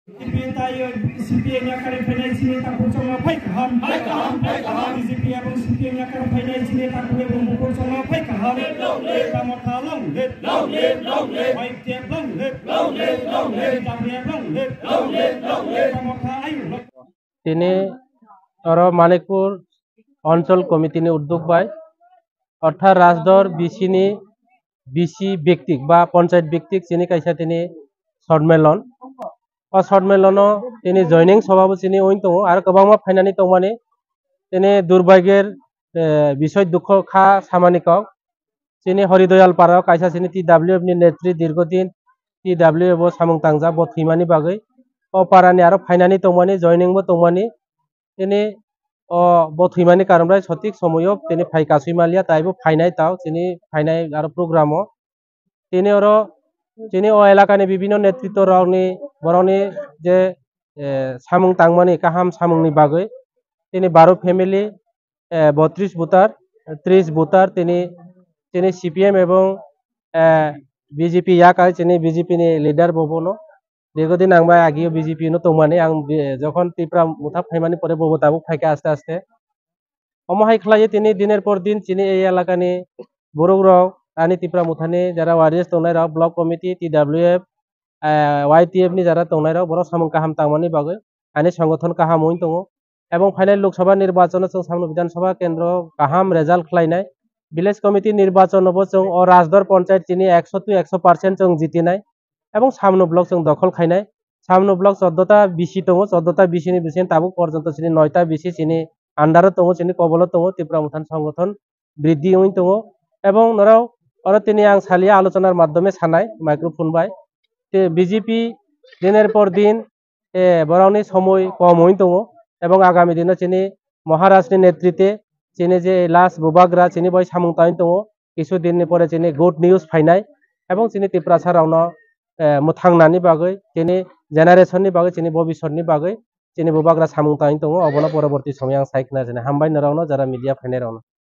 CPM yang akan final sini tak pocong apa kaham, BJP abang CPM yang akan final sini tak boleh pocong apa kaham. Kamu thalong let, baik tiap long let, jamnya long let, kamu thalayung. তিনি মানিকপুর অঞ্চল committee উদ্যোগ পায় অর্থাৎ Rajdhar BC ব্যক্তিক বা পঞ্চায়েত ব্যক্তিক চিনি কাইসা তিনি সম্মেলন তিনি জয়নিং সভাবো চিনি ওই দङ আর गोबां फाइनानि दंमानि তিনি दुर्भाग्येर বিষয় दुख खा सामानिकक चिनि हरिदयाल पारा काइसा चिनि TWF नि नेत्री दीर्घदिन TWF सामुं तांजा ब थैमानि बागै ओ पारानि आरो फाइनानि दंमानि जयनिंबो दंमानि তিনি ब थैमानि कारमराय सঠিক সময়ক তিনি फाइ कासुइमालिया ताइबो फाइनाय ताव चिनि फाइनाय आरो प्रग्रामो তিনি आरो चिनि ओ एलाकानि विभिन्न नेतृत्व रावनि बरनि जे सामुं तांमानि काहाम सामुंनि बागै তিনি 12 फैमिली 32 भोटार 30 भोटार তিনি CPM এবং BJP याकाय चिनि BJP नि लिडार बबनो दीर्घदिन आंबाय आगियो BJP नो तंमानि आं যখন ত্রিপুরা मुथा फाइमानि परे बबो ताबो फाइका आस्ते आस्ते अमहाय खलायो তিনি दिनेर पर दिन चिनि এই এলাকাनि बरौराव आनि ত্রিপুরা मुथानि যারা ওয়ারিয়াস तंनाय राव ब्लक कमिटी TWF YTF नि যারা तंनाय राव बर सामुं काहाम तांमानि बागै आनि संगठन काहाम ओइन दङ এবং फाइनाल लोकसभा निर्वाचन जों सामनो विधानसभा केंद्र काहाम रेजाल्ट खलायनाय विलेज कमिटी निर्वाचनबो जों अ राजदर पंचायत चिनि 100 to 100% जों जितिनाय এবং सामनो ब्लक जों दखल खायनाय सामनो ब्लक 14टा बिसि दङ 14टा बिसिनि बिसिन ताबुक पर्यन्त चिनि 9टा बिसि चिनि आन्डार दङ चिनि कबल दङ ত্রিপুরা मुथान संगठन बृद्धि ओइन दङ এবং नराव अर तिनि आं सालिया आलोचनार माध्यमे सानाय माइक्रोफोन बाय BJP दिनेर पर दिन बरावनि समय कम ओइन दङ এবং आगामी दिनाव चिनि महाराजनि नेतृत्वे चिनि जे लास्ट बुबाग्रा चिनि बय सामुं ताइन दङ किछु दिननि परे चिनि गुड निउज फाइनाय এবং चिनि ত্রিপুরা सारावनो थांनानि बागै चिनि जेनारेशननि बागै चिनि भबिष्यतनि बागै चिनि बुबाग्रा सामुं ताइन दङ अबनो परवर्ती समय आं सायखना जने हामबाय नरावनो जरा मीडिया फाइनाय रावनो।